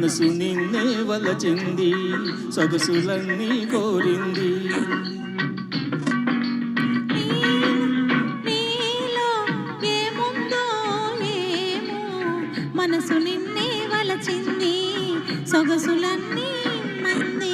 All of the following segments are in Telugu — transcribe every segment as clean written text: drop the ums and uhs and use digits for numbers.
మనసు నిన్నే వలచింది, సొగసులన్నీ కోరింది. మనసు నిన్నే వలచింది, సొగసులన్నీ మంది.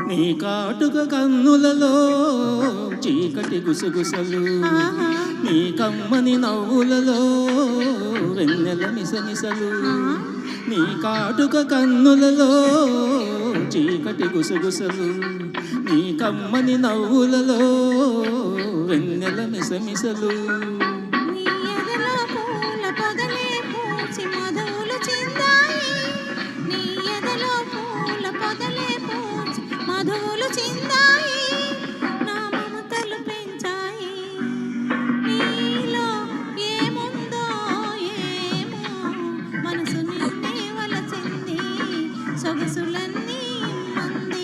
నీ కాటుక కన్నులలో చీకటి గుసగుసలు, నీ కమ్మని నవ్వులలో వెన్నెల మిసమిసలు. నీ కాటుక కన్నులలో చీకటి గుసగుసలు, నీ కమ్మని నవ్వులలో వెన్నెల మిసమిసలు. మధువులు చిందాయి, నా మమతలు పెంచాయి. నీలో ఏముందో ఏమో, మనసు నిన్నే వలచింది, సొగసులన్నీ మంది.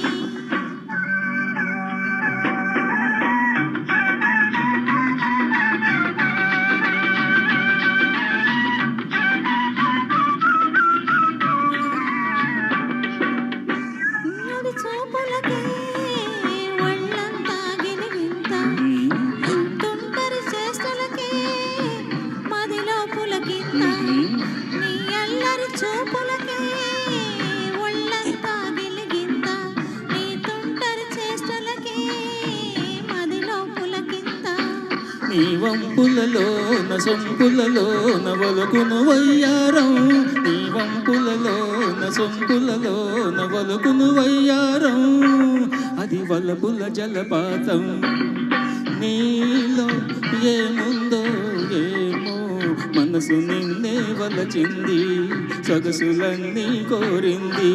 చూపులకే ఒళ్ళంతా గిలిగింత, తుంటరి చేష్టలకే మదిలో పులకింత. నీ అల్లరి చూపులకే ఒళ్ళంతా గిలిగింత, నీ తుంటరి చేష్టలకే మదిలో పులకింత. నీ వంపులలోన సొంపులలోన వలుకును వయ్యారం, నీ వంపులలోన సొంపులలోన వలుకును వయ్యారం. అది వలపుల జలపాతం, నీలో ఏముందో ఏమో, మనసు నిన్నే వలచింది, సొగసులన్నీ కోరింది.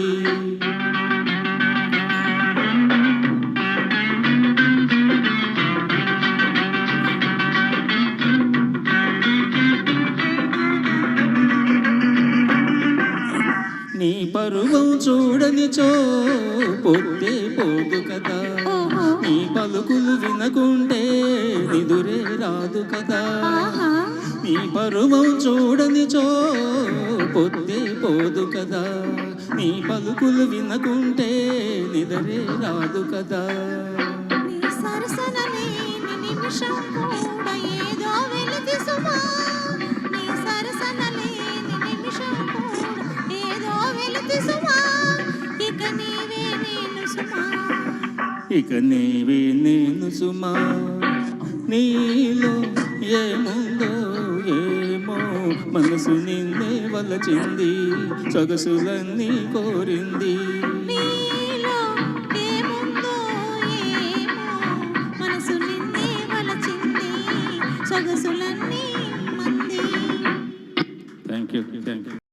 నీ పరువం చూడనిచో పొద్దే పోదు కదా, నీ పలుకులు వినకుంటే నిదురే రాదు కదా. నీ పరువం చూడనిచో పొద్దే పోదు కదా, నీ పలుకులు వినకుంటే నిదురే రాదు కదా. నీ సరసన లేని నిమిషం కూడా ఏదో వెలితి సుమా, నీ సరసన లేని నిమిషం కూడా ఏదో వెలితి సుమా. ఇక నీవే నేను సుమా, ఇక నీవే నేను సుమా. నీలో ఏముందో ఏమో, మనసు నిన్నే వలచింది, సొగసులన్నీ కోరింది. నీలో ఏముందో ఏమో, మనసు నిన్నే వలచింది, సొగసులన్నీ మంది. Thank you.